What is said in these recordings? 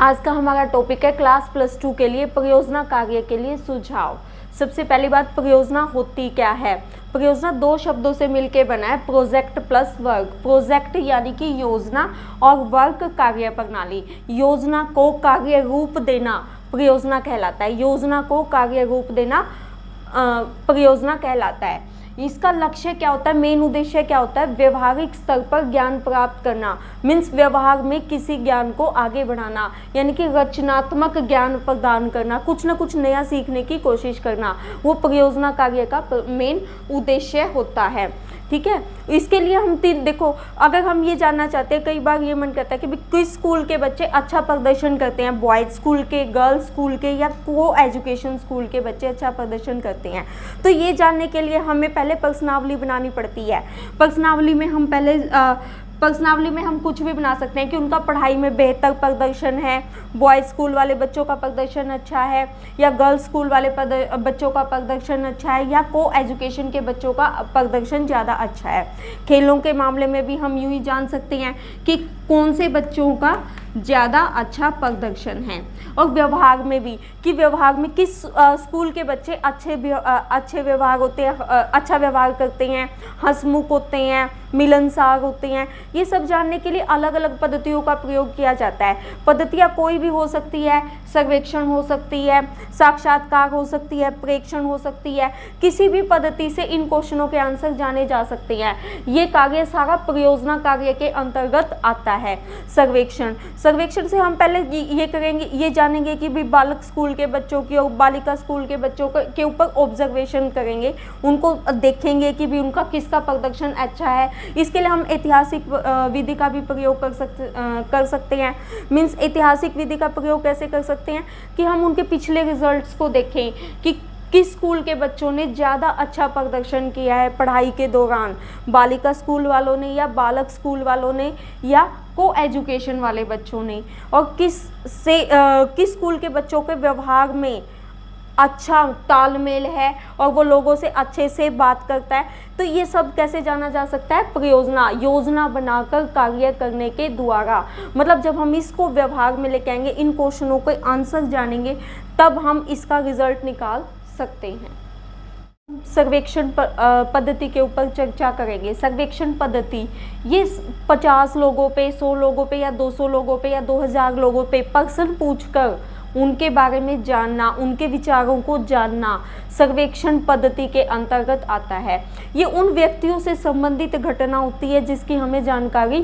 आज का हमारा टॉपिक है क्लास +2 के लिए परियोजना कार्य के लिए सुझाव। सबसे पहली बात, परियोजना होती क्या है। परियोजना दो शब्दों से मिलकर बना है, प्रोजेक्ट प्लस वर्क। प्रोजेक्ट यानी कि योजना और वर्क कार्य प्रणाली। योजना को कार्य रूप देना परियोजना कहलाता है। योजना को कार्य रूप देना परियोजना कहलाता है। इसका लक्ष्य क्या होता है, मेन उद्देश्य क्या होता है, व्यवहारिक स्तर पर ज्ञान प्राप्त करना। मीन्स व्यवहार में किसी ज्ञान को आगे बढ़ाना, यानी कि रचनात्मक ज्ञान प्रदान करना, कुछ ना कुछ नया सीखने की कोशिश करना, वो परियोजना कार्य का मेन उद्देश्य होता है। ठीक है, इसके लिए हम देखो, अगर हम ये जानना चाहते हैं, कई बार ये मन करता है कि किस स्कूल के बच्चे अच्छा प्रदर्शन करते हैं, बॉयज़ स्कूल के, गर्ल्स स्कूल के या को एजुकेशन स्कूल के बच्चे अच्छा प्रदर्शन करते हैं। तो ये जानने के लिए हमें पहले प्रश्नावली बनानी पड़ती है। प्रश्नावली में हम कुछ भी बना सकते हैं कि उनका पढ़ाई में बेहतर प्रदर्शन है, बॉयज़ स्कूल वाले बच्चों का प्रदर्शन अच्छा है, या गर्ल्स स्कूल वाले बच्चों का प्रदर्शन अच्छा है, या को एजुकेशन के बच्चों का प्रदर्शन ज़्यादा अच्छा है। खेलों के मामले में भी हम यूँ ही जान सकते हैं कि कौन से बच्चों का ज़्यादा अच्छा प्रदर्शन है। और व्यवहार में भी कि व्यवहार में किस स्कूल के बच्चे अच्छे व्यवहार होते हैं, अच्छा व्यवहार करते हैं, हंसमुख होते हैं, मिलनसार होते हैं। ये सब जानने के लिए अलग अलग पद्धतियों का प्रयोग किया जाता है। पद्धतियाँ कोई भी हो सकती है, सर्वेक्षण हो सकती है, साक्षात्कार हो सकती है, प्रेक्षण हो सकती है। किसी भी पद्धति से इन क्वेश्चनों के आंसर जाने जा सकते हैं। ये कार्य सारा परियोजना कार्य के अंतर्गत आता है। सर्वेक्षण से हम पहले ये करेंगे, ये जानेंगे कि भी बालक स्कूल के बच्चों की और बालिका स्कूल के बच्चों के ऊपर ऑब्जर्वेशन करेंगे, उनको देखेंगे कि भी उनका किसका प्रदर्शन अच्छा है। इसके लिए हम ऐतिहासिक विधि का भी प्रयोग कर सकते हैं। मीन्स ऐतिहासिक विधि का प्रयोग कैसे कर सकते हैं कि हम उनके पिछले रिजल्ट्स को देखें कि किस स्कूल के बच्चों ने ज़्यादा अच्छा प्रदर्शन किया है पढ़ाई के दौरान, बालिका स्कूल वालों ने या बालक स्कूल वालों ने या को एजुकेशन वाले बच्चों ने, और किस स्कूल के बच्चों के व्यवहार में अच्छा तालमेल है और वो लोगों से अच्छे से बात करता है। तो ये सब कैसे जाना जा सकता है, योजना बनाकर कार्य करने के द्वारा। मतलब जब हम इसको व्यवहार में लेके आएंगे, इन क्वेश्चनों के आंसर जानेंगे, तब हम इसका रिजल्ट निकाल सकते हैं। सर्वेक्षण पद्धति के ऊपर चर्चा करेंगे। सर्वेक्षण पद्धति ये 50 लोगों पे, 100 लोगों पे या 200 लोगों पे या 2000 लोगों पे प्रश्न पूछकर उनके बारे में जानना, उनके विचारों को जानना सर्वेक्षण पद्धति के अंतर्गत आता है। ये उन व्यक्तियों से संबंधित घटना होती है जिसकी हमें जानकारी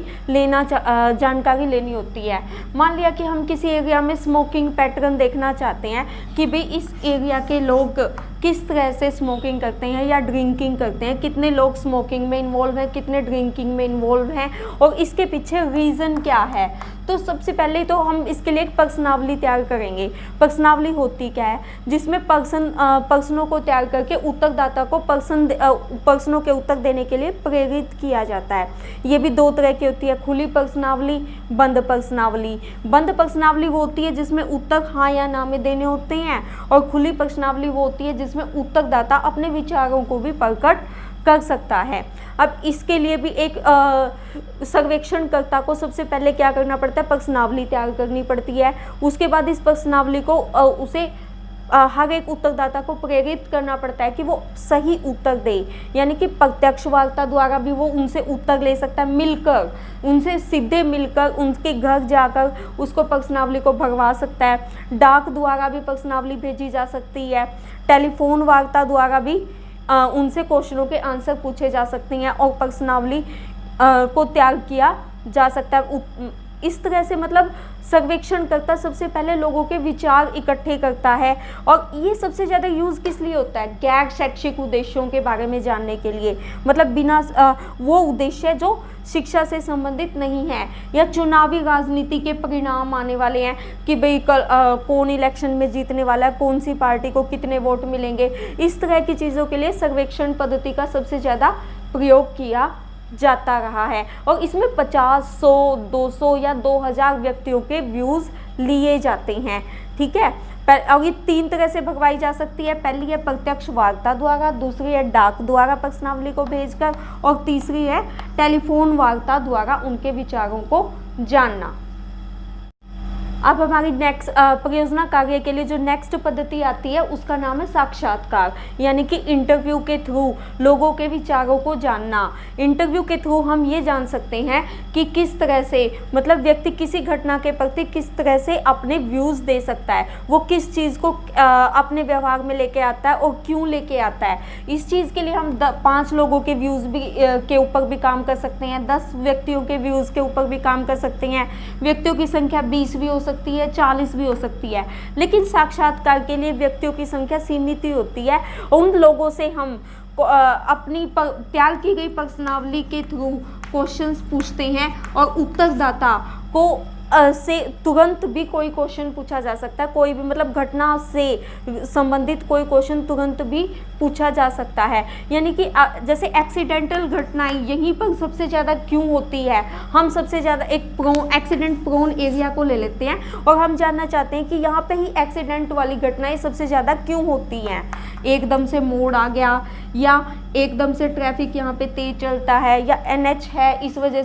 लेनी होती है। मान लिया कि हम किसी एरिया में स्मोकिंग पैटर्न देखना चाहते हैं कि भाई इस एरिया के लोग किस तरह से स्मोकिंग करते हैं या ड्रिंकिंग करते हैं, कितने लोग स्मोकिंग में इन्वॉल्व हैं, कितने ड्रिंकिंग में इन्वॉल्व हैं और इसके पीछे रीज़न क्या है। तो सबसे पहले तो हम इसके लिए एक प्रश्नावली तैयार करेंगे। प्रश्नावली होती क्या है, जिसमें प्रश्नों को तैयार करके उत्तरदाता को प्रश्नों के उत्तर देने के लिए प्रेरित किया जाता है। ये भी दो तरह की होती है, खुली प्रश्नावली, बंद प्रश्नावली। बंद प्रश्नावली वो होती है जिसमें उत्तर हाँ या ना में देने होते हैं, और खुली प्रश्नावली वो होती है जिसमें उत्तरदाता अपने विचारों को भी प्रकट कर सकता है। अब इसके लिए भी एक सर्वेक्षणकर्ता को सबसे पहले क्या करना पड़ता है, प्रश्नावली तैयार करनी पड़ती है। उसके बाद इस प्रश्नावली को उसे हर एक उत्तरदाता को प्रेरित करना पड़ता है कि वो सही उत्तर दे, यानी कि प्रत्यक्ष वार्ता द्वारा भी वो उनसे उत्तर ले सकता है, मिलकर उनसे सीधे मिलकर उनके घर जाकर उसको प्रश्नावली को भरवा सकता है। डाक द्वारा भी प्रश्नावली भेजी जा सकती है। टेलीफोन वार्ता द्वारा भी उनसे क्वेश्चनों के आंसर पूछे जा सकते हैं और प्रश्नावली को तैयार किया जा सकता है। इस तरह से मतलब सर्वेक्षणकर्ता सबसे पहले लोगों के विचार इकट्ठे करता है, और ये सबसे ज़्यादा यूज़ किस लिए होता है, गैर शैक्षिक उद्देश्यों के बारे में जानने के लिए। मतलब बिना वो उद्देश्य जो शिक्षा से संबंधित नहीं है, या चुनावी राजनीति के परिणाम आने वाले हैं कि भाई कौन इलेक्शन में जीतने वाला है, कौन सी पार्टी को कितने वोट मिलेंगे, इस तरह की चीज़ों के लिए सर्वेक्षण पद्धति का सबसे ज़्यादा प्रयोग किया जाता रहा है। और इसमें 50, 100, 200 या 2000 व्यक्तियों के व्यूज़ लिए जाते हैं। ठीक है, और ये 3 तरह से भरवाई जा सकती है। पहली है प्रत्यक्ष वार्ता द्वारा, दूसरी है डाक द्वारा प्रश्नावली को भेजकर, और तीसरी है टेलीफोन वार्ता द्वारा उनके विचारों को जानना। अब हमारी नेक्स्ट परियोजना कार्य के लिए जो नेक्स्ट पद्धति आती है उसका नाम है साक्षात्कार, यानी कि इंटरव्यू के थ्रू लोगों के विचारों को जानना। इंटरव्यू के थ्रू हम ये जान सकते हैं कि किस तरह से मतलब व्यक्ति किसी घटना के प्रति किस तरह से अपने व्यूज़ दे सकता है, वो किस चीज़ को अपने व्यवहार में लेके आता है और क्यों लेके आता है। इस चीज़ के लिए हम 5 लोगों के व्यूज़ भी के ऊपर भी काम कर सकते हैं, 10 व्यक्तियों के व्यूज़ के ऊपर भी काम कर सकते हैं। व्यक्तियों की संख्या 20 भी हो सकती है, 40 भी हो सकती है, लेकिन साक्षात्कार के लिए व्यक्तियों की संख्या सीमित ही होती है। उन लोगों से हम अपनी तैयार की गई प्रश्नावली के थ्रू क्वेश्चंस पूछते हैं और उत्तरदाता को से तुरंत भी कोई क्वेश्चन पूछा जा सकता है, कोई भी मतलब घटना से संबंधित कोई क्वेश्चन तुरंत भी पूछा जा सकता है। यानी कि जैसे एक्सीडेंटल घटनाएं यहीं पर सबसे ज़्यादा क्यों होती है, हम सबसे ज़्यादा एक एक्सीडेंट प्रोन एरिया को ले लेते हैं और हम जानना चाहते हैं कि यहाँ पे ही एक्सीडेंट वाली घटनाएं सबसे ज़्यादा क्यों होती हैं। एकदम से मोड़ आ गया या एकदम से ट्रैफिक यहाँ पे तेज चलता है या NH है, इस वजह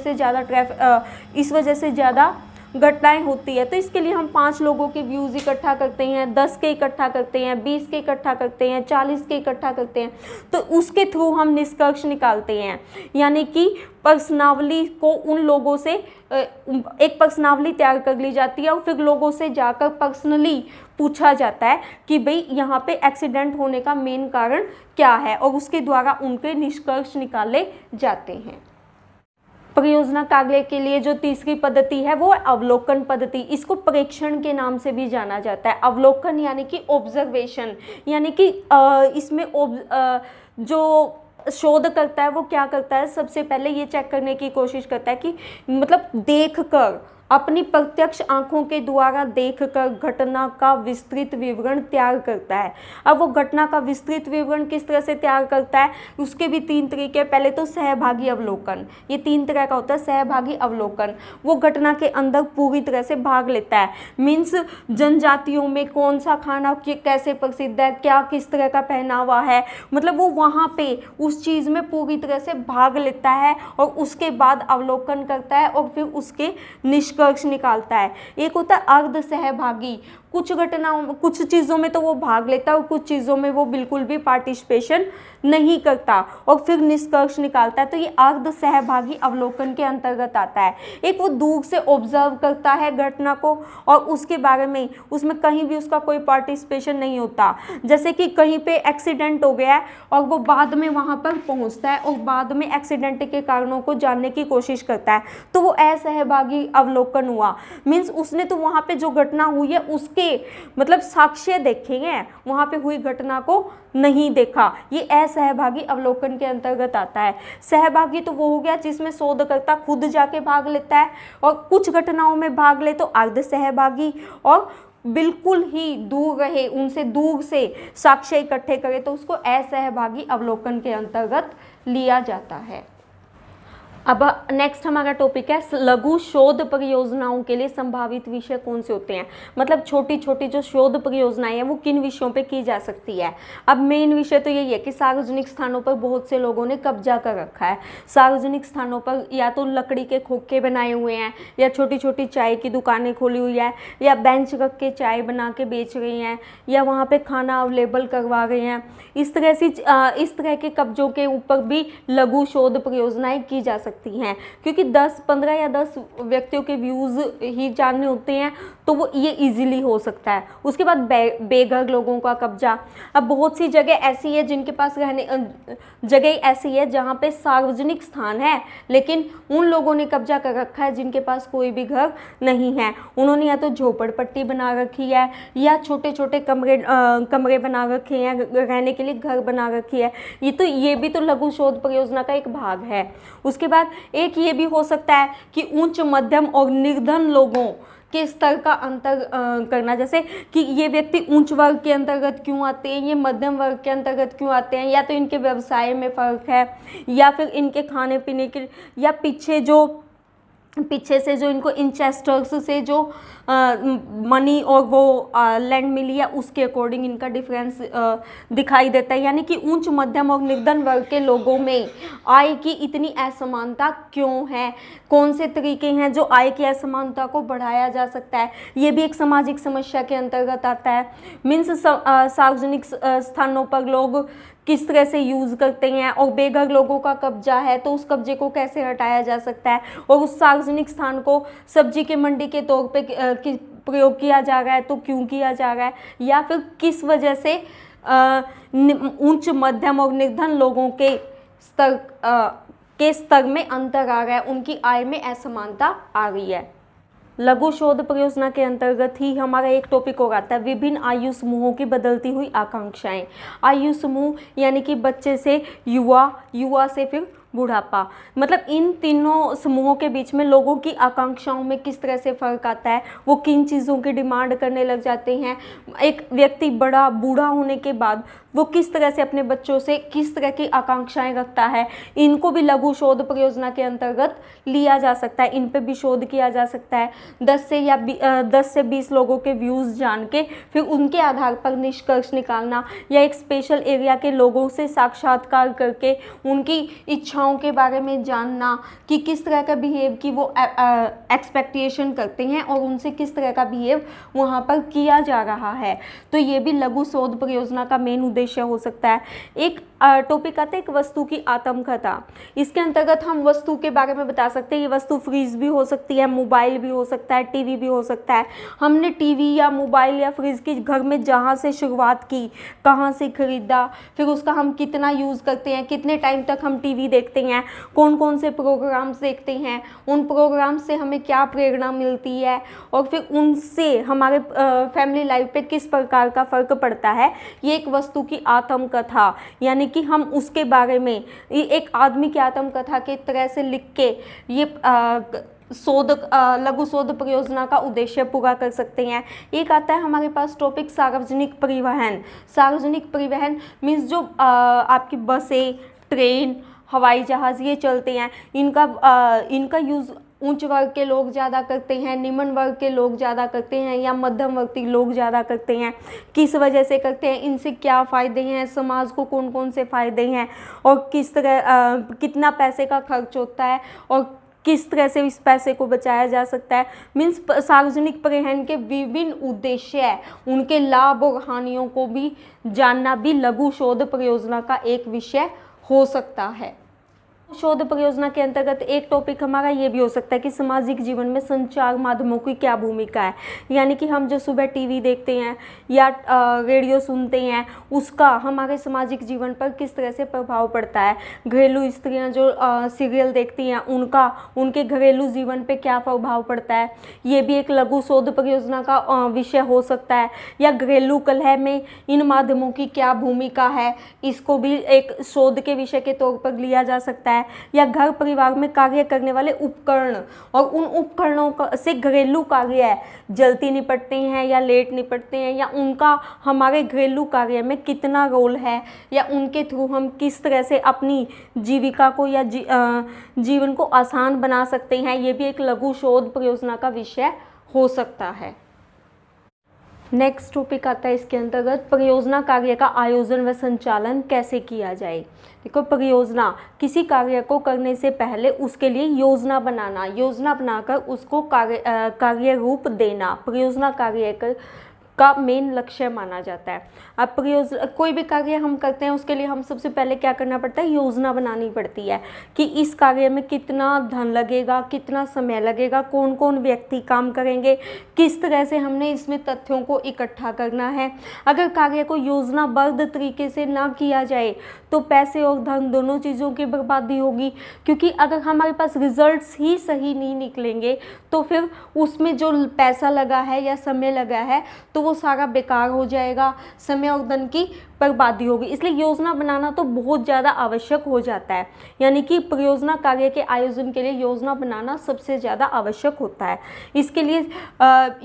से ज़्यादा घटनाएं होती है। तो इसके लिए हम 5 लोगों के व्यूज़ इकट्ठा करते हैं, 10 के इकट्ठा करते हैं, 20 के इकट्ठा करते हैं, 40 के इकट्ठा करते हैं, तो उसके थ्रू हम निष्कर्ष निकालते हैं। यानी कि प्रश्नावली को उन लोगों से एक प्रश्नावली तैयार कर ली जाती है और फिर लोगों से जाकर पर्सनली पूछा जाता है कि भाई यहाँ पे एक्सीडेंट होने का मेन कारण क्या है और उसके द्वारा उनके निष्कर्ष निकाले जाते हैं। परियोजना कार्य के लिए जो तीसरी पद्धति है वो अवलोकन पद्धति। इसको परीक्षण के नाम से भी जाना जाता है। अवलोकन यानी कि ऑब्जर्वेशन, यानी कि इसमें जो शोध करता है वो क्या करता है, सबसे पहले ये चेक करने की कोशिश करता है कि मतलब देखकर, अपनी प्रत्यक्ष आंखों के द्वारा देखकर घटना का विस्तृत विवरण तैयार करता है। अब वो घटना का विस्तृत विवरण किस तरह से तैयार करता है, उसके भी 3 तरीके। पहले तो सहभागी अवलोकन, ये 3 तरह का होता है। सहभागी अवलोकन, वो घटना के अंदर पूरी तरह से भाग लेता है। मीन्स जनजातियों में कौन सा खाना कैसे प्रसिद्ध है, क्या किस तरह का पहनावा है, मतलब वो वहाँ पे उस चीज़ में पूरी तरह से भाग लेता है और उसके बाद अवलोकन करता है और फिर उसके निष्कर्ष निकालता है। एक होता है अर्ध सहभागी, कुछ घटनाओं में कुछ चीज़ों में तो वो भाग लेता है और कुछ चीज़ों में वो बिल्कुल भी पार्टिसिपेशन नहीं करता और फिर निष्कर्ष निकालता है। तो ये अर्ध सहभागी अवलोकन के अंतर्गत आता है। एक वो दूर से ऑब्जर्व करता है घटना को और उसके बारे में उसमें कहीं भी उसका कोई पार्टिसिपेशन नहीं होता। जैसे कि कहीं पे एक्सीडेंट हो गया है और वो बाद में वहाँ पर पहुँचता है और बाद में एक्सीडेंट के कारणों को जानने की कोशिश करता है, तो वो असहभागी अवलोकन हुआ। मीन्स उसने तो वहाँ पे जो घटना हुई है उसके मतलब साक्ष्य देखे हैं, वहाँ पे हुई घटना को नहीं देखा। ये असहभागी अवलोकन के अंतर्गत आता है। सहभागी तो वो हो गया जिसमें शोधकर्ता खुद जाके भाग लेता है और कुछ घटनाओं में भाग ले तो अर्ध सहभागी, और बिल्कुल ही दूर रहे, उनसे दूर से साक्ष्य इकट्ठे करे तो उसको असहभागी अवलोकन के अंतर्गत लिया जाता है। अब नेक्स्ट हमारा टॉपिक है लघु शोध परियोजनाओं के लिए संभावित विषय कौन से होते हैं। मतलब छोटी छोटी जो शोध परियोजनाएं हैं वो किन विषयों पे की जा सकती है। अब मेन विषय तो यही है कि सार्वजनिक स्थानों पर बहुत से लोगों ने कब्जा कर रखा है। सार्वजनिक स्थानों पर या तो लकड़ी के खोखे बनाए हुए हैं या छोटी छोटी चाय की दुकानें खोली हुई है या बेंच रख के चाय बना के बेच रही हैं या वहाँ पर खाना अवेलेबल करवा रहे हैं। इस तरह के कब्जों के ऊपर भी लघु शोध परियोजनाएं की जा सकती हैं, क्योंकि 10-15 या 10 व्यक्तियों के व्यूज़ ही जानने होते हैं तो वो ये इजीली हो सकता है। उसके बाद बेघर लोगों का कब्जा। अब बहुत सी जगह ऐसी है जिनके पास जगह ऐसी है जहाँ पे सार्वजनिक स्थान है लेकिन उन लोगों ने कब्जा कर रखा है जिनके पास कोई भी घर नहीं है। उन्होंने या तो झोपड़पट्टी बना रखी है या छोटे छोटे कमरे बना रखे हैं, रहने के लिए घर बना रखी है। ये भी तो लघु शोध परियोजना का एक भाग है। उसके बाद एक ये भी हो सकता है कि उच्च मध्यम और निर्धन लोगों के स्तर का अंतर करना, जैसे कि ये व्यक्ति उच्च वर्ग के अंतर्गत क्यों आते हैं, ये मध्यम वर्ग के अंतर्गत क्यों आते हैं, या तो इनके व्यवसाय में फ़र्क है या फिर इनके खाने पीने के या पीछे से जो इनको इंचेस्टर्स से जो मनी और वो लैंड मिली है उसके अकॉर्डिंग इनका डिफरेंस दिखाई देता है। यानी कि उच्च मध्यम और निर्धन वर्ग के लोगों में आय की इतनी असमानता क्यों है, कौन से तरीके हैं जो आय की असमानता को बढ़ाया जा सकता है, ये भी एक सामाजिक समस्या के अंतर्गत आता है। मीन्स सार्वजनिक स्थानों पर लोग किस तरह से यूज़ करते हैं और बेघर लोगों का कब्जा है तो उस कब्जे को कैसे हटाया जा सकता है, और उस सार्वजनिक स्थान को सब्जी के मंडी के तौर पे प्रयोग किया जा रहा है तो क्यों किया जा रहा है, या फिर किस वजह से उच्च मध्यम और निर्धन लोगों के स्तर में अंतर आ रहा है, उनकी आय में असमानता आ रही है। लघु शोध परियोजना के अंतर्गत ही हमारा एक टॉपिक हो आता है विभिन्न आयु समूहों की बदलती हुई आकांक्षाएं। आयु समूह यानी कि बच्चे से युवा, युवा से फिर बुढ़ापा, मतलब इन तीनों समूहों के बीच में लोगों की आकांक्षाओं में किस तरह से फ़र्क आता है, वो किन चीज़ों की डिमांड करने लग जाते हैं। एक व्यक्ति बूढ़ा होने के बाद वो किस तरह से अपने बच्चों से किस तरह की आकांक्षाएं रखता है, इनको भी लघु शोध परियोजना के अंतर्गत लिया जा सकता है, इन पे भी शोध किया जा सकता है। 10 से 20 लोगों के व्यूज़ जान के फिर उनके आधार पर निष्कर्ष निकालना, या एक स्पेशल एरिया के लोगों से साक्षात्कार करके उनकी इच्छाओं के बारे में जानना कि किस तरह का बिहेव की वो एक्सपेक्टेशन करते हैं और उनसे किस तरह का बिहेव वहाँ पर किया जा रहा है। तो ये भी लघु शोध परियोजना का मेन उद्देश्य हो सकता है। एक टॉपिक आता है एक वस्तु की आत्मकथा। इसके अंतर्गत हम वस्तु के बारे में बता सकते हैं, ये वस्तु फ्रिज भी हो सकती है, मोबाइल भी हो सकता है, टीवी भी हो सकता है। हमने टीवी या मोबाइल या फ्रिज की घर में जहाँ से शुरुआत की, कहाँ से खरीदा, फिर उसका हम कितना यूज़ करते हैं, कितने टाइम तक हम टीवी देखते हैं, कौन कौन से प्रोग्राम्स देखते हैं, उन प्रोग्राम से हमें क्या प्रेरणा मिलती है और फिर उनसे हमारे फैमिली लाइफ पे किस प्रकार का फ़र्क पड़ता है, ये एक वस्तु की आत्मकथा, यानी कि हम उसके बारे में एक आदमी की आत्मकथा के तरह से लिख के ये लघु शोध परियोजना का उद्देश्य पूरा कर सकते हैं। एक आता है हमारे पास टॉपिक सार्वजनिक परिवहन। सार्वजनिक परिवहन मीन्स जो आपकी बसें, ट्रेन, हवाई जहाज़ ये चलते हैं, इनका यूज़ उच्च वर्ग के लोग ज़्यादा करते हैं, निम्न वर्ग के लोग ज़्यादा करते हैं, या मध्यम वर्ग लोग ज़्यादा करते हैं। किस वजह से करते हैं, इनसे क्या फ़ायदे हैं, समाज को कौन कौन से फ़ायदे हैं, और किस तरह कितना पैसे का खर्च होता है और किस तरह से इस पैसे को बचाया जा सकता है। मीन्स सार्वजनिक परिवहन के विभिन्न उद्देश्य है, उनके लाभ और हानियों को भी जानना भी लघु शोध परियोजना का एक विषय हो सकता है। शोध परियोजना के अंतर्गत एक टॉपिक हमारा ये भी हो सकता है कि सामाजिक जीवन में संचार माध्यमों की क्या भूमिका है, यानी कि हम जो सुबह टीवी देखते हैं या रेडियो सुनते हैं उसका हमारे सामाजिक जीवन पर किस तरह से प्रभाव पड़ता है। घरेलू स्त्रियां जो सीरियल देखती हैं उनके घरेलू जीवन पे क्या प्रभाव पड़ता है, ये भी एक लघु शोध परियोजना का विषय हो सकता है। या घरेलू कलह में इन माध्यमों की क्या भूमिका है, इसको भी एक शोध के विषय के तौर पर लिया जा सकता है। या घर परिवार में कार्य करने वाले उपकरण और उन उपकरणों से घरेलू कार्य जल्दी निपटते हैं या लेट निपटते हैं, या उनका हमारे घरेलू कार्य में कितना रोल है, या उनके थ्रू हम किस तरह से अपनी जीविका को या जीवन को आसान बना सकते हैं, ये भी एक लघु शोध परियोजना का विषय हो सकता है। नेक्स्ट टॉपिक आता है इसके अंतर्गत परियोजना कार्य का आयोजन व संचालन कैसे किया जाए। देखो, परियोजना किसी कार्य को करने से पहले उसके लिए योजना बनाना, योजना बनाकर उसको कार्य रूप देना परियोजना कार्य का मेन लक्ष्य माना जाता है। अब कोई भी कार्य हम करते हैं उसके लिए हम सबसे पहले क्या करना पड़ता है, योजना बनानी पड़ती है कि इस कार्य में कितना धन लगेगा, कितना समय लगेगा, कौन कौन व्यक्ति काम करेंगे, किस तरह से हमने इसमें तथ्यों को इकट्ठा करना है। अगर कार्य को योजनाबद्ध तरीके से ना किया जाए तो पैसे और धन दोनों चीज़ों की बर्बादी होगी, क्योंकि अगर हमारे पास रिजल्ट्स ही सही नहीं निकलेंगे तो फिर उसमें जो पैसा लगा है या समय लगा है तो वो सारा बेकार हो जाएगा, समय और धन की बर्बादी होगी। इसलिए योजना बनाना तो बहुत ज़्यादा आवश्यक हो जाता है, यानी कि परियोजना कार्य के आयोजन के लिए योजना बनाना सबसे ज़्यादा आवश्यक होता है। इसके लिए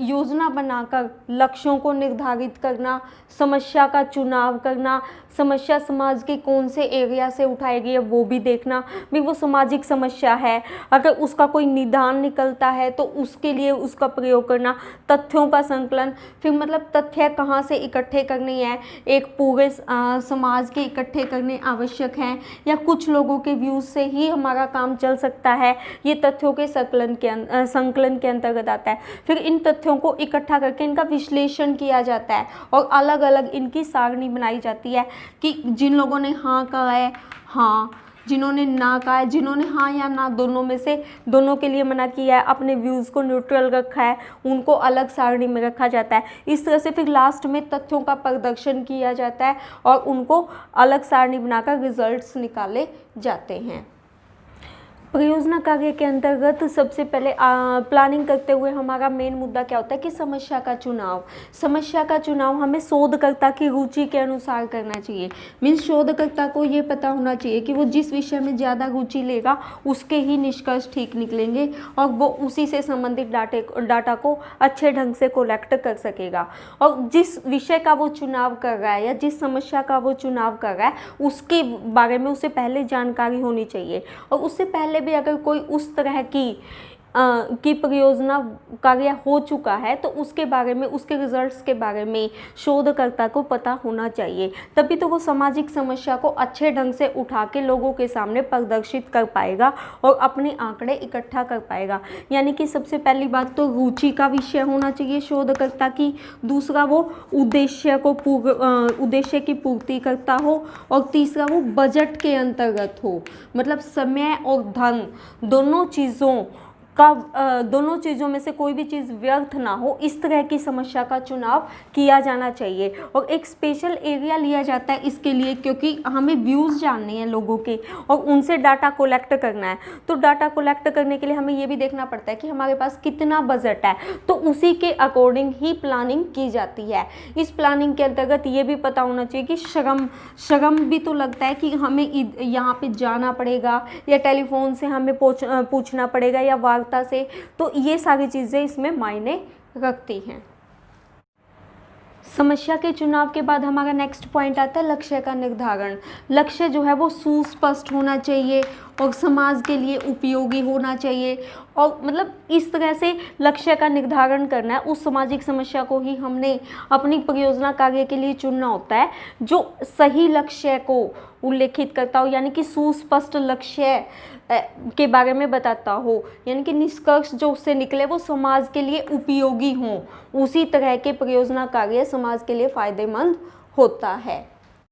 योजना बनाकर लक्ष्यों को निर्धारित करना, समस्या का चुनाव करना, समस्या समाज के कौन से एरिया से उठाई गई है वो भी देखना, भी वो सामाजिक समस्या है, अगर उसका कोई निदान निकलता है तो उसके लिए उसका प्रयोग करना, तथ्यों का संकलन, फिर मतलब तथ्य कहाँ से इकट्ठे करने हैं, एक पूरे समाज के इकट्ठे करने आवश्यक हैं या कुछ लोगों के व्यूज़ से ही हमारा काम चल सकता है, ये तथ्यों के संकलन के अंतर्गत आता है। फिर इन तथ्यों को इकट्ठा करके इनका विश्लेषण किया जाता है और अलग अलग इनकी सारणी बनाई जाती है कि जिन लोगों ने हाँ कहा है हाँ, जिन्होंने ना कहा है, जिन्होंने हाँ या ना दोनों में से दोनों के लिए मना किया है, अपने व्यूज़ को न्यूट्रल रखा है, उनको अलग सारणी में रखा जाता है। इस तरह से फिर लास्ट में तथ्यों का प्रदर्शन किया जाता है और उनको अलग सारणी बनाकर रिजल्ट्स निकाले जाते हैं। परियोजना कार्य के अंतर्गत सबसे पहले प्लानिंग करते हुए हमारा मेन मुद्दा क्या होता है कि समस्या का चुनाव। समस्या का चुनाव हमें शोधकर्ता की रुचि के अनुसार करना चाहिए। मीन्स शोधकर्ता को ये पता होना चाहिए कि वो जिस विषय में ज़्यादा रुचि लेगा उसके ही निष्कर्ष ठीक निकलेंगे और वो उसी से संबंधित डाटा को अच्छे ढंग से कलेक्ट कर सकेगा। और जिस विषय का वो चुनाव कर रहा है या जिस समस्या का वो चुनाव कर रहा है उसके बारे में उसे पहले जानकारी होनी चाहिए। और उससे पहले भी अगर कोई उस तरह की परियोजना कार्य हो चुका है तो उसके बारे में, उसके रिजल्ट्स के बारे में शोधकर्ता को पता होना चाहिए, तभी तो वो सामाजिक समस्या को अच्छे ढंग से उठा के लोगों के सामने प्रदर्शित कर पाएगा और अपने आंकड़े इकट्ठा कर पाएगा। यानी कि सबसे पहली बात तो रुचि का विषय होना चाहिए शोधकर्ता की, दूसरा वो उद्देश्य की पूर्ति करता हो और तीसरा वो बजट के अंतर्गत हो, मतलब समय और धन दोनों चीज़ों में से कोई भी चीज़ व्यर्थ ना हो, इस तरह की समस्या का चुनाव किया जाना चाहिए। और एक स्पेशल एरिया लिया जाता है इसके लिए, क्योंकि हमें व्यूज़ जानने हैं लोगों के और उनसे डाटा कलेक्ट करना है। तो डाटा कलेक्ट करने के लिए हमें ये भी देखना पड़ता है कि हमारे पास कितना बजट है, तो उसी के अकॉर्डिंग ही प्लानिंग की जाती है। इस प्लानिंग के अंतर्गत ये भी पता होना चाहिए कि श्रम भी तो लगता है कि हमें यहाँ पे जाना पड़ेगा या टेलीफोन से हमें पूछना पड़ेगा या से, तो ये सारी चीजें इसमें मायने रखती हैं। समस्या के चुनाव के बाद हमारा नेक्स्ट पॉइंट आता है लक्ष्य का निर्धारण। लक्ष्य जो है वो सुस्पष्ट होना चाहिए और समाज के लिए उपयोगी होना चाहिए और मतलब इस तरह से लक्ष्य का निर्धारण करना है। उस सामाजिक समस्या को ही हमने अपनी परियोजना कार्य के लिए चुनना होता है जो सही लक्ष्य को उल्लेखित करता हो, यानी कि सुस्पष्ट लक्ष्य के बारे में बताता हो, यानी कि निष्कर्ष जो उससे निकले वो समाज के लिए उपयोगी हों। उसी तरह के परियोजना कार्य समाज के लिए फायदेमंद होता है।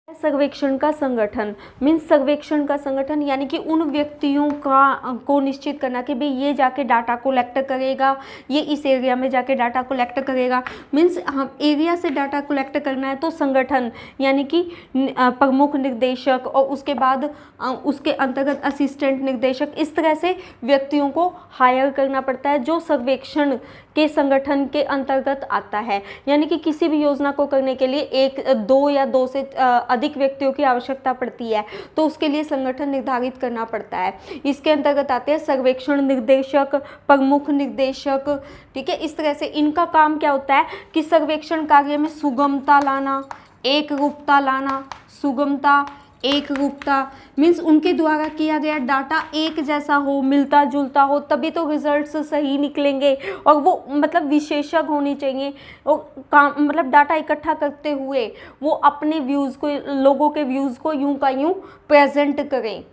सर्वेक्षण का संगठन, मीन्स सर्वेक्षण का संगठन यानी कि उन व्यक्तियों को निश्चित करना कि भाई ये जाके डाटा कलेक्ट करेगा, ये इस एरिया में जाके डाटा कलेक्ट करेगा। मीन्स हम एरिया से डाटा कलेक्ट करना है तो संगठन यानी कि प्रमुख निर्देशक और उसके बाद उसके अंतर्गत असिस्टेंट निर्देशक, इस तरह से व्यक्तियों को हायर करना पड़ता है जो सर्वेक्षण के संगठन के अंतर्गत आता है। यानी कि किसी भी योजना को करने के लिए दो या दो से अधिक व्यक्तियों की आवश्यकता पड़ती है, तो उसके लिए संगठन निर्धारित करना पड़ता है। इसके अंतर्गत आते हैं सर्वेक्षण निर्देशक, प्रमुख निर्देशक, ठीक है। इस तरह से इनका काम क्या होता है कि सर्वेक्षण कार्य में सुगमता लाना, एकरूपता लाना। सुगमता, एकरूपता मीन्स उनके द्वारा किया गया डाटा एक जैसा हो, मिलता जुलता हो, तभी तो रिजल्ट्स सही निकलेंगे। और वो मतलब विशेषज्ञ होनी चाहिए और काम मतलब डाटा इकट्ठा करते हुए वो अपने व्यूज़ को, लोगों के व्यूज़ को यूं का यूं प्रेजेंट करें,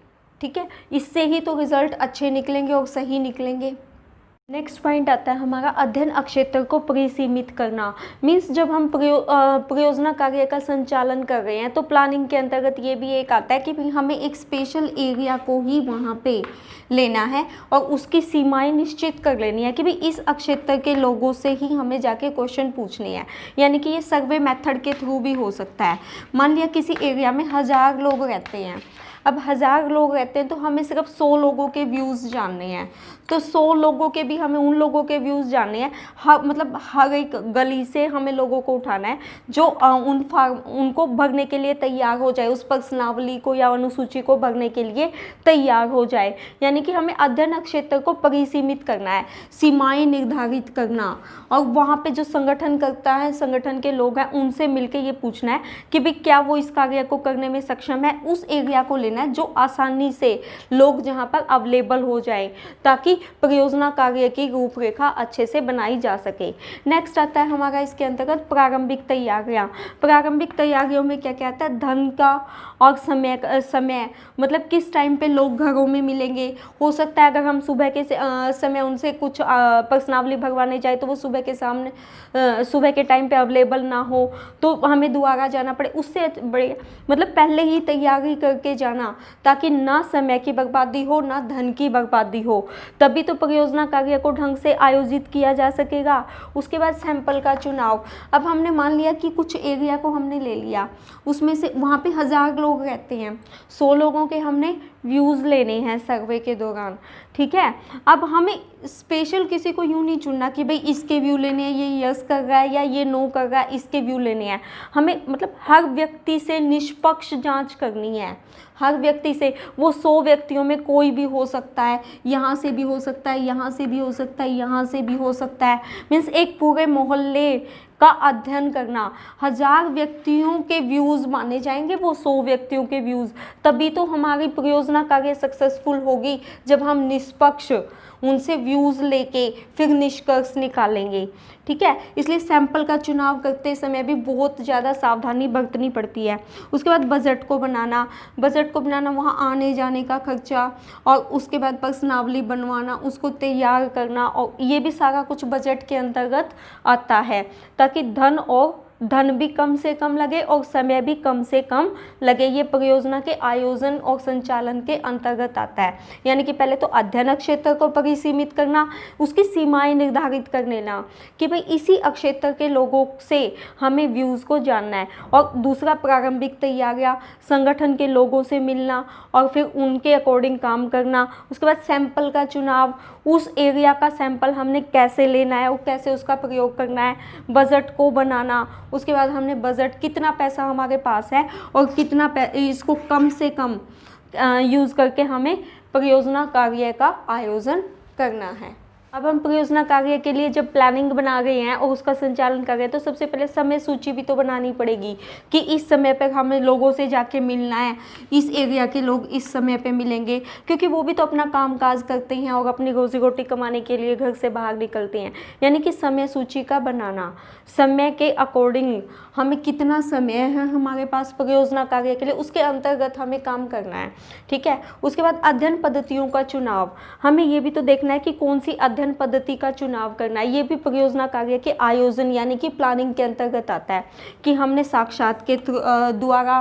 ठीक है। इससे ही तो रिजल्ट अच्छे निकलेंगे और सही निकलेंगे। नेक्स्ट पॉइंट आता है हमारा अध्ययन क्षेत्र को परिसीमित करना। मीन्स जब हम परियोजना कार्य का संचालन कर रहे हैं तो प्लानिंग के अंतर्गत ये भी एक आता है कि भाई हमें एक स्पेशल एरिया को ही वहाँ पे लेना है और उसकी सीमाएं निश्चित कर लेनी है कि भाई इस क्षेत्र के लोगों से ही हमें जाके क्वेश्चन पूछने हैं। यानी कि ये सर्वे मेथड के थ्रू भी हो सकता है। मान लिया किसी एरिया में 1000 लोग रहते हैं, अब 1000 लोग रहते हैं तो हमें सिर्फ 100 लोगों के व्यूज़ जानने हैं, तो 100 लोगों के भी हमें उन लोगों के व्यूज़ जानने हैं। मतलब हर एक गली से हमें लोगों को उठाना है जो उनको भरने के लिए तैयार हो जाए, उस प्रश्नावली को या अनुसूची को भरने के लिए तैयार हो जाए। यानी कि हमें अध्ययन क्षेत्र को परिसीमित करना है, सीमाएं निर्धारित करना, और वहाँ पे जो संगठन करता है, संगठन के लोग हैं, उनसे मिलकर ये पूछना है कि भाई क्या वो इस कार्य को करने में सक्षम है। उस एरिया को लेना है जो आसानी से लोग जहाँ पर अवेलेबल हो जाए, ताकि परियोजना कार्य की रूपरेखा अच्छे से बनाई जा सके। नेक्स्ट आता है हमारा इसके अंतर्गत प्रारंभिक तैयारियाँ। प्रारंभिक तैयारियों में क्या क्या आता है, धन का और समय मतलब किस टाइम पे लोग घरों में मिलेंगे। हो सकता है अगर हम सुबह के समय उनसे कुछ प्रश्नावली भरवाने जाए तो वो सुबह के टाइम पे अवेलेबल ना हो, तो हमें दोबारा जाना पड़े। उससे बड़े मतलब पहले ही तैयारी करके जाना, ताकि ना समय की बर्बादी हो ना धन की बर्बादी हो, तभी तो परियोजना कार्य को ढंग से आयोजित किया जा सकेगा। उसके बाद सैंपल का चुनाव। अब हमने मान लिया कि कुछ एरिया को हमने ले लिया, उसमें से वहाँ पे 1000 लोग रहते हैं, 100 लोगों के हमने व्यूज़ लेने हैं सर्वे के दौरान, ठीक है। अब हमें स्पेशल किसी को यूँ नहीं चुनना कि भाई इसके व्यू लेने हैं, ये यस कर रहा है या ये नो कर रहा है, इसके व्यू लेने हैं। हमें मतलब हर व्यक्ति से निष्पक्ष जांच करनी है, हर व्यक्ति से। वो 100 व्यक्तियों में कोई भी हो सकता है, यहाँ से भी हो सकता है, यहाँ से भी हो सकता है, यहाँ से भी हो सकता है। मीन्स एक पूरे मोहल्ले का अध्ययन करना। 1000 व्यक्तियों के व्यूज़ माने जाएंगे, वो 100 व्यक्तियों के व्यूज़, तभी तो हमारी परियोजना कार्य सक्सेसफुल होगी, जब हम निष्पक्ष उनसे व्यूज़ लेके फिर निष्कर्ष निकालेंगे, ठीक है। इसलिए सैंपल का चुनाव करते समय भी बहुत ज़्यादा सावधानी बरतनी पड़ती है। उसके बाद बजट को बनाना, वहाँ आने जाने का खर्चा, और उसके बाद प्रश्नावली बनवाना, उसको तैयार करना, और ये भी सारा कुछ बजट के अंतर्गत आता है, ताकि धन भी कम से कम लगे और समय भी कम से कम लगे। ये परियोजना के आयोजन और संचालन के अंतर्गत आता है। यानी कि पहले तो अध्ययन क्षेत्र को परिसीमित करना, उसकी सीमाएं निर्धारित कर लेना कि भाई इसी क्षेत्र के लोगों से हमें व्यूज़ को जानना है, और दूसरा प्रारंभिक तैयारियाँ, संगठन के लोगों से मिलना और फिर उनके अकॉर्डिंग काम करना। उसके बाद सैंपल का चुनाव, उस एरिया का सैंपल हमने कैसे लेना है और कैसे उसका प्रयोग करना है। बजट को बनाना, उसके बाद हमने बजट, कितना पैसा हमारे पास है और कितना इसको कम से कम यूज़ करके हमें परियोजना कार्य का आयोजन करना है। अब हम परियोजना कार्य के लिए जब प्लानिंग बना रहे हैं और उसका संचालन कर रहे हैं, तो सबसे पहले समय सूची भी तो बनानी पड़ेगी कि इस समय पर हमें लोगों से जाके मिलना है, इस एरिया के लोग इस समय पे मिलेंगे, क्योंकि वो भी तो अपना कामकाज करते हैं और अपनी रोजी रोटी कमाने के लिए घर से बाहर निकलते हैं। यानी कि समय सूची का बनाना, समय के अकॉर्डिंग हमें कितना समय है हमारे पास परियोजना कार्य के लिए, उसके अंतर्गत हमें काम करना है, ठीक है। उसके बाद अध्ययन पद्धतियों का चुनाव, हमें ये भी तो देखना है कि कौन सी अध्ययन पद्धति का चुनाव करना है। ये भी परियोजना कार्य के आयोजन यानी कि प्लानिंग के अंतर्गत आता है कि हमने साक्षात के द्वारा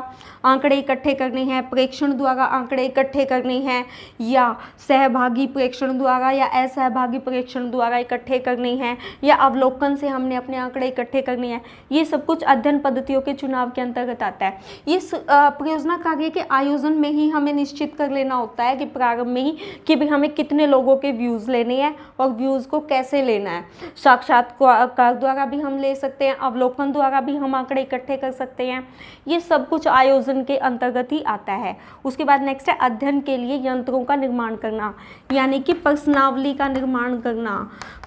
आंकड़े इकट्ठे करने हैं, प्रेक्षण द्वारा आंकड़े इकट्ठे करने हैं, या सहभागी प्रेक्षण द्वारा या असहभागी प्रेक्षण द्वारा इकट्ठे करने हैं, या अवलोकन से हमने अपने आंकड़े इकट्ठे करने हैं। ये सब कुछ अध्ययन पद्धतियों के चुनाव के अंतर्गत आता है। ये परियोजना कार्य के आयोजन में ही हमें निश्चित कर लेना होता है कि प्रारंभ में ही कि भाई हमें कितने लोगों के व्यूज़ लेने हैं और व्यूज़ को कैसे लेना है। साक्षात्कार द्वारा भी हम ले सकते हैं, अवलोकन द्वारा भी हम आंकड़े इकट्ठे कर सकते हैं। ये सब कुछ आयोजन के अंतर्गत ही आता है। उसके बाद नेक्स्ट है अध्ययन के लिए यंत्रों का निर्माण करना, यानी कि प्रश्नावली का निर्माण करना,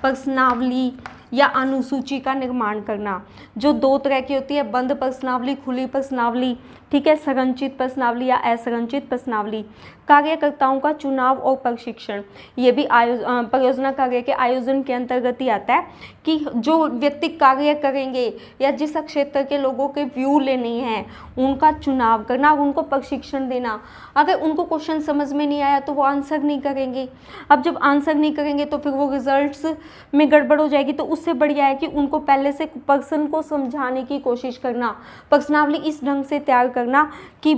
प्रश्नावली या अनुसूची का निर्माण करना, जो 2 तरह की होती है, बंद प्रश्नावली, खुली प्रश्नावली, ठीक है, संरचित प्रश्नावली या असंरचित प्रश्नावली। कार्यकर्ताओं का चुनाव और प्रशिक्षण, ये भी परियोजना कार्य के आयोजन के अंतर्गत ही आता है कि जो व्यक्ति कार्य करेंगे या जिस क्षेत्र के लोगों के व्यू लेने हैं उनका चुनाव करना, उनको प्रशिक्षण देना। अगर उनको क्वेश्चन समझ में नहीं आया तो वो आंसर नहीं करेंगे। अब जब आंसर नहीं करेंगे तो फिर वो रिजल्ट्स में गड़बड़ हो जाएगी। तो उससे बढ़िया है कि उनको पहले से पर्सन को समझाने की कोशिश करना, प्रश्नावली इस ढंग से तैयार करना कि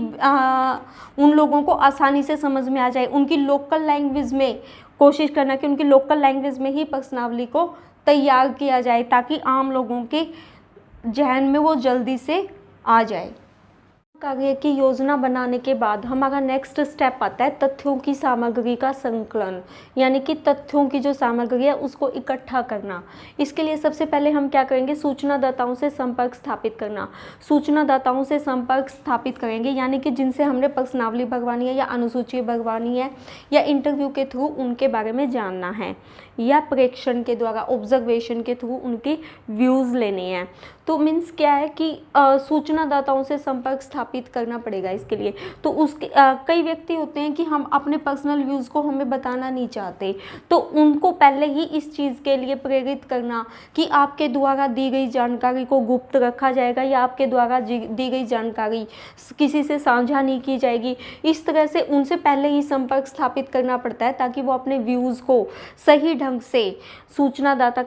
उन लोगों को आसानी से समझ में आ जाए। उनकी लोकल लैंग्वेज में कोशिश करना कि उनकी लोकल लैंग्वेज में ही प्रश्नावली को तैयार किया जाए, ताकि आम लोगों के जहन में वो जल्दी से आ जाए। कार्य की योजना बनाने के बाद हमारा नेक्स्ट स्टेप आता है तथ्यों की सामग्री का संकलन, यानी कि तथ्यों की जो सामग्री है उसको इकट्ठा करना। इसके लिए सबसे पहले हम क्या करेंगे, सूचनादाताओं से संपर्क स्थापित करना। सूचनादाताओं से संपर्क स्थापित करेंगे यानी कि जिनसे हमने प्रश्नावली भरवानी है या अनुसूची भरवानी है या इंटरव्यू के थ्रू उनके बारे में जानना है या प्रेक्षण के द्वारा ऑब्जर्वेशन के थ्रू उनके व्यूज़ लेने हैं। तो मीन्स क्या है कि सूचनादाताओं से संपर्क स्थापित करना पड़ेगा इसके लिए। तो उसके कई व्यक्ति होते हैं कि हम अपने पर्सनल व्यूज़ को हमें बताना नहीं चाहते, तो उनको पहले ही इस चीज़ के लिए प्रेरित करना कि आपके द्वारा दी गई जानकारी को गुप्त रखा जाएगा या आपके द्वारा दी गई जानकारी किसी से साझा नहीं की जाएगी। इस तरह से उनसे पहले ही संपर्क स्थापित करना पड़ता है ताकि वो अपने व्यूज़ को सही ढंग से सूचनादाता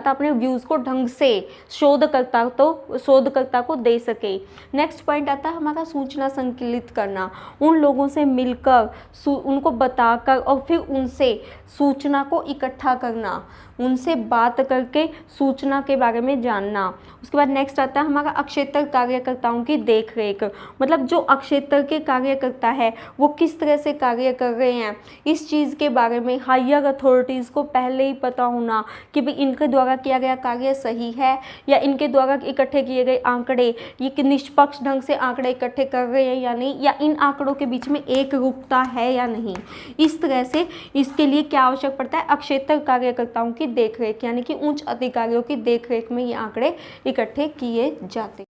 अपने व्यूज़ को ढंग से शोधकर्ता को दे सके। नेक्स्ट पॉइंट आता है हमारा सूचना संकलित करना। उन लोगों से मिलकर उनको बताकर और फिर उनसे सूचना को इकट्ठा करना, उनसे बात करके सूचना के बारे में जानना। उसके बाद नेक्स्ट आता है हमारा अक्षेत्र कार्यकर्ताओं की देखरेख, मतलब जो अक्षेत्र के कार्यकर्ता है वो किस तरह से कार्य कर रहे हैं इस चीज़ के बारे में हायर अथॉरिटीज़ को पहले ही पता होना कि भाई इनके द्वारा किया गया कार्य सही है या इनके द्वारा इकट्ठे किए गए आंकड़े ये निष्पक्ष ढंग से आंकड़े इकट्ठे कर रहे हैं या नहीं, या इन आंकड़ों के बीच में एक रूपता है या नहीं। इस तरह से इसके लिए क्या आवश्यक पड़ता है, अक्षेत्र कार्यकर्ताओं की देखरेख, यानी कि उच्च अधिकारियों की देखरेख में ये आंकड़े इकट्ठे किए जाते।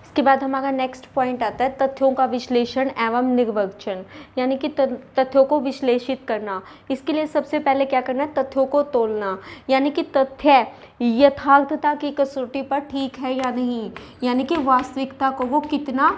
इसके बाद हमारा नेक्स्ट पॉइंट आता है तथ्यों का विश्लेषण एवं निर्वचन, यानी कि तथ्यों को विश्लेषित करना। इसके लिए सबसे पहले क्या करना है, तथ्यों को तोलना, यानी कि तथ्य यथार्थता की कसौटी पर ठीक है या नहीं, यानी कि वास्तविकता को वो कितना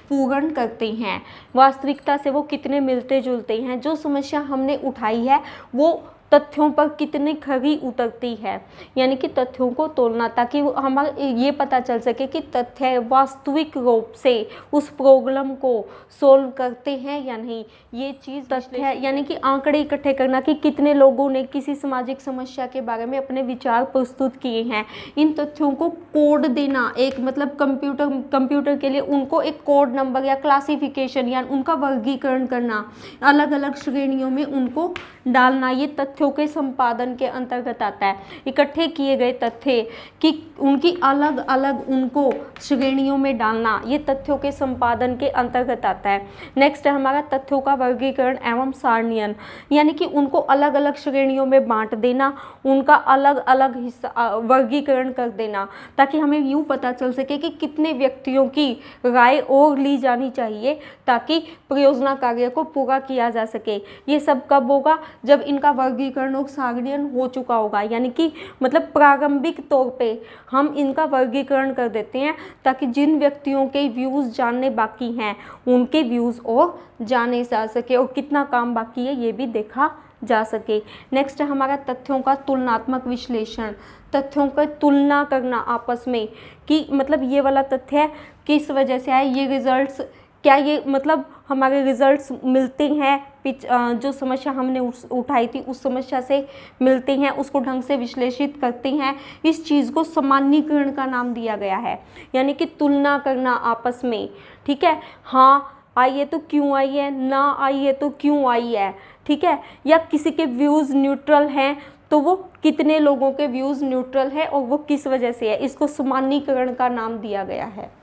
पूर्ण करते हैं, वास्तविकता से वो कितने मिलते जुलते हैं, जो समस्या हमने उठाई है वो तथ्यों पर कितनी खरी उतरती है, यानी कि तथ्यों को तोलना ताकि हमारे ये पता चल सके कि तथ्य वास्तविक रूप से उस प्रॉब्लम को सोल्व करते हैं या नहीं। ये चीज़ तथ्य है, यानी कि आंकड़े इकट्ठे करना कि कितने लोगों ने किसी सामाजिक समस्या के बारे में अपने विचार प्रस्तुत किए हैं। इन तथ्यों को कोड देना, एक मतलब कंप्यूटर के लिए उनको एक कोड नंबर या क्लासिफिकेशन या उनका वर्गीकरण करना, अलग अलग श्रेणियों में उनको डालना, ये तथ्यों के संपादन के अंतर्गत आता है। इकट्ठे किए गए तथ्य कि उनकी अलग अलग उनको श्रेणियों में डालना, ये तथ्यों के संपादन के अंतर्गत आता है। नेक्स्ट है हमारा तथ्यों का वर्गीकरण एवं सारणीयन, यानी कि उनको अलग अलग श्रेणियों में बांट देना, उनका अलग अलग हिस्सा वर्गीकरण कर देना ताकि हमें यूँ पता चल सके कि कितने व्यक्तियों की राय और ली जानी चाहिए ताकि परियोजना कार्य को पूरा किया जा सके। ये सब कब होगा, जब इनका वर्गीकरण और सारणीयन हो चुका होगा, यानी कि मतलब प्रारंभिक तौर पे हम इनका वर्गीकरण कर देते हैं ताकि जिन व्यक्तियों के व्यूज़ जानने बाकी हैं उनके व्यूज़ और जाने जा सके और कितना काम बाकी है ये भी देखा जा सके। नेक्स्ट है हमारा तथ्यों का तुलनात्मक विश्लेषण, तथ्यों का तुलना करना आपस में कि मतलब ये वाला तथ्य किस वजह से आए, ये रिजल्ट्स क्या ये मतलब हमारे रिजल्ट्स मिलते हैं जो समस्या हमने उठाई थी उस समस्या से मिलते हैं, उसको ढंग से विश्लेषित करते हैं। इस चीज़ को सामान्यीकरण का नाम दिया गया है, यानी कि तुलना करना आपस में, ठीक है। हाँ आई है तो क्यों आई है, ना आई है तो क्यों आई है, ठीक है। या किसी के व्यूज़ न्यूट्रल हैं तो वो कितने लोगों के व्यूज़ न्यूट्रल है और वो किस वजह से है, इसको सामान्यीकरण का नाम दिया गया है।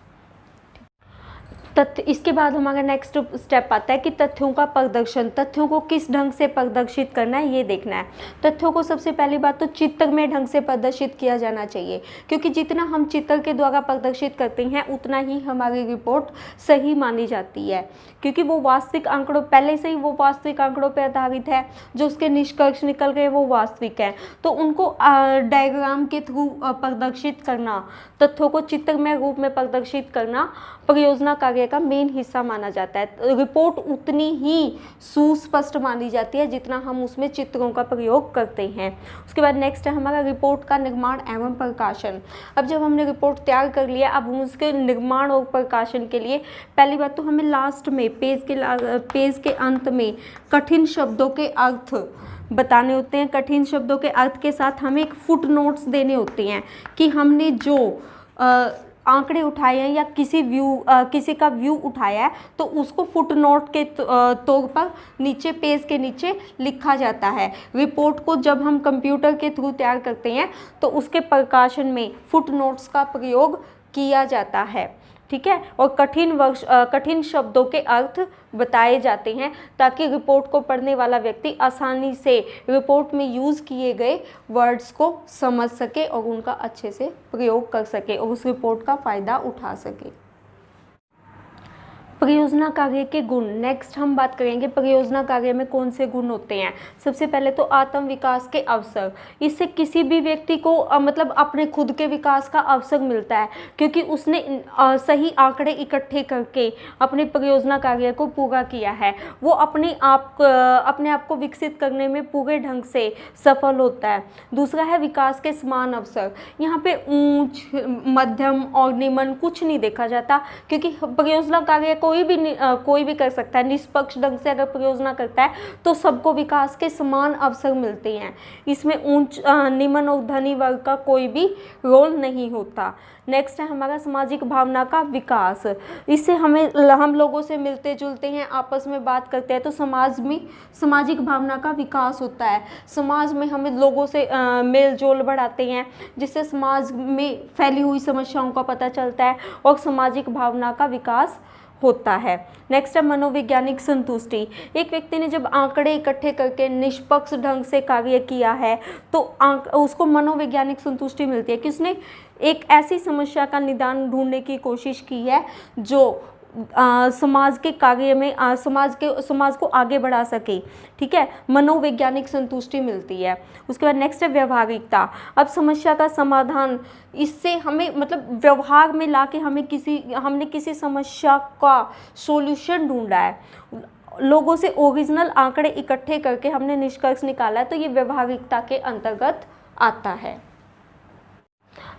तथ्य इसके बाद हमारा नेक्स्ट स्टेप आता है कि तथ्यों का प्रदर्शन, तथ्यों को किस ढंग से प्रदर्शित करना है ये देखना है। तथ्यों को सबसे पहली बात तो चित्र में ढंग से प्रदर्शित किया जाना चाहिए, क्योंकि जितना हम चित्र के द्वारा प्रदर्शित करते हैं उतना ही हमारी रिपोर्ट सही मानी जाती है, क्योंकि वो वास्तविक आंकड़ों पहले से ही वो वास्तविक आंकड़ों पर आधारित है, जो उसके निष्कर्ष निकल गए वो वास्तविक हैं। तो उनको डायग्राम के थ्रू प्रदर्शित करना, तथ्यों को चित्रमय रूप में प्रदर्शित करना परियोजना कार्य का मेन हिस्सा माना जाता है। रिपोर्ट उतनी ही सुस्पष्ट मानी जाती है जितना हम उसमें चित्रों का प्रयोग करते हैं। उसके बाद नेक्स्ट है हमारा रिपोर्ट का निर्माण एवं प्रकाशन। अब जब हमने रिपोर्ट तैयार कर लिया, अब हम उसके निर्माण और प्रकाशन के लिए पहली बात तो हमें लास्ट में पेज के अंत में कठिन शब्दों के अर्थ बताने होते हैं। कठिन शब्दों के अर्थ के साथ हमें एक फुट नोट्स देने होते हैं कि हमने जो आंकड़े उठाए हैं या किसी का व्यू उठाया है तो उसको फुटनोट के तौर पर नीचे पेज के नीचे लिखा जाता है। रिपोर्ट को जब हम कंप्यूटर के थ्रू तैयार करते हैं तो उसके प्रकाशन में फुटनोट्स का प्रयोग किया जाता है, ठीक है। और कठिन शब्दों के अर्थ बताए जाते हैं ताकि रिपोर्ट को पढ़ने वाला व्यक्ति आसानी से रिपोर्ट में यूज़ किए गए वर्ड्स को समझ सके और उनका अच्छे से प्रयोग कर सके और उस रिपोर्ट का फ़ायदा उठा सके। परियोजना कार्य के गुण। नेक्स्ट हम बात करेंगे परियोजना कार्य में कौन से गुण होते हैं। सबसे पहले तो आत्म विकास के अवसर। इससे किसी भी व्यक्ति को मतलब अपने खुद के विकास का अवसर मिलता है क्योंकि उसने सही आंकड़े इकट्ठे करके अपने परियोजना कार्य को पूरा किया है। वो अपने आप को विकसित करने में पूरे ढंग से सफल होता है। दूसरा है विकास के समान अवसर। यहाँ पे ऊंच, मध्यम और निम्न कुछ नहीं देखा जाता क्योंकि परियोजना कार्य कोई भी कर सकता है। निष्पक्ष ढंग से अगर परियोजना करता है तो सबको विकास के समान अवसर मिलते हैं। इसमें उच्च, निम्न और धनी वर्ग का कोई भी रोल नहीं होता। नेक्स्ट है हमारा सामाजिक भावना का विकास। इससे हम लोगों से मिलते जुलते हैं, आपस में बात करते हैं तो समाज में सामाजिक भावना का विकास होता है। समाज में हमें लोगों से मेल जोल बढ़ाते हैं जिससे समाज में फैली हुई समस्याओं का पता चलता है और सामाजिक भावना का विकास होता है। नेक्स्ट है मनोवैज्ञानिक संतुष्टि। एक व्यक्ति ने जब आंकड़े इकट्ठे करके निष्पक्ष ढंग से कार्य किया है तो उसको मनोवैज्ञानिक संतुष्टि मिलती है कि उसने एक ऐसी समस्या का निदान ढूंढने की कोशिश की है जो समाज के कार्य में समाज को आगे बढ़ा सके, ठीक है। मनोवैज्ञानिक संतुष्टि मिलती है। उसके बाद नेक्स्ट है व्यवहारिकता। अब समस्या का समाधान, इससे हमें मतलब व्यवहार में लाके हमने किसी समस्या का सॉल्यूशन ढूंढा है, लोगों से ओरिजिनल आंकड़े इकट्ठे करके हमने निष्कर्ष निकाला है, तो ये व्यवहारिकता के अंतर्गत आता है।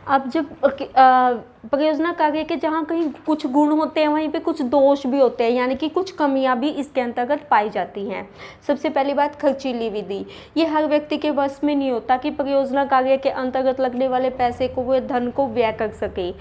अब जब परियोजना कार्य के जहाँ कहीं कुछ गुण होते हैं वहीं पे कुछ दोष भी होते हैं, यानी कि कुछ कमियां भी इसके अंतर्गत पाई जाती हैं। सबसे पहली बात खर्चीली विधि। ये हर व्यक्ति के वश में नहीं होता कि परियोजना कार्य के अंतर्गत लगने वाले पैसे को, वो धन को व्यय कर सके।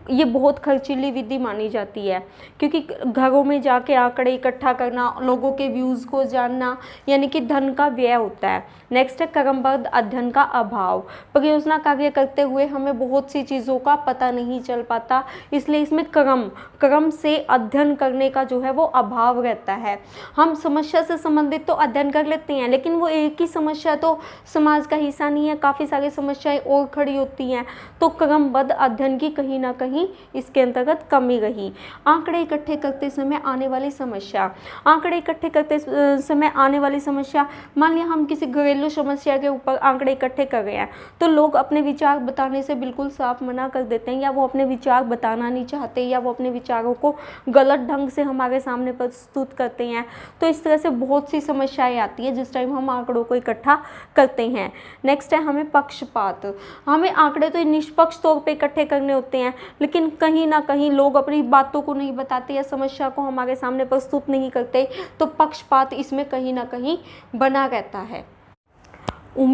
ये बहुत खर्चीली विधि मानी जाती है क्योंकि घरों में जाके आंकड़े इकट्ठा करना, लोगों के व्यूज़ को जानना, यानी कि धन का व्यय होता है। नेक्स्ट है क्रमबद्ध अध्ययन का अभाव। परियोजना कार्य करते हुए हमें बहुत सी चीज़ों का पता नहीं चल पाता, इसलिए इसमें क्रम से अध्ययन करने का जो है वो अभाव रहता है। हम समस्या से संबंधित तो अध्ययन कर लेते हैं लेकिन वो एक ही समस्या तो समाज का हिस्सा नहीं है, काफ़ी सारी समस्याएं और खड़ी होती हैं, तो क्रमबद्ध अध्ययन की कहीं ना कहीं इसके अंतर्गत कमी रही। आंकड़े इकट्ठे करते समय आने वाली समस्या, मान लिया हम किसी घरेलू समस्या के ऊपर आंकड़े इकट्ठे कर रहे हैं तो लोग अपने विचार बताने से बिल्कुल साफ मना कर देते हैं, या वो अपने विचार बताना नहीं चाहते, या वो अपने विचारों को गलत ढंग से हमारे सामने प्रस्तुत करते हैं। तो इस तरह से बहुत सी समस्याएं आती है जिस टाइम हम आंकड़ों को इकट्ठा करते हैं। नेक्स्ट है हमें पक्षपात। हमें आंकड़े तो निष्पक्ष तौर पे इकट्ठे करने होते हैं लेकिन कहीं ना कहीं लोग अपनी बातों को नहीं बताते या समस्या को हमारे सामने प्रस्तुत नहीं करते, तो पक्षपात इसमें कहीं ना कहीं बना रहता है। अब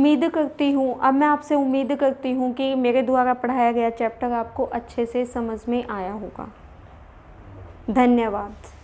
मैं आपसे उम्मीद करती हूँ कि मेरे द्वारा पढ़ाया गया चैप्टर आपको अच्छे से समझ में आया होगा। धन्यवाद।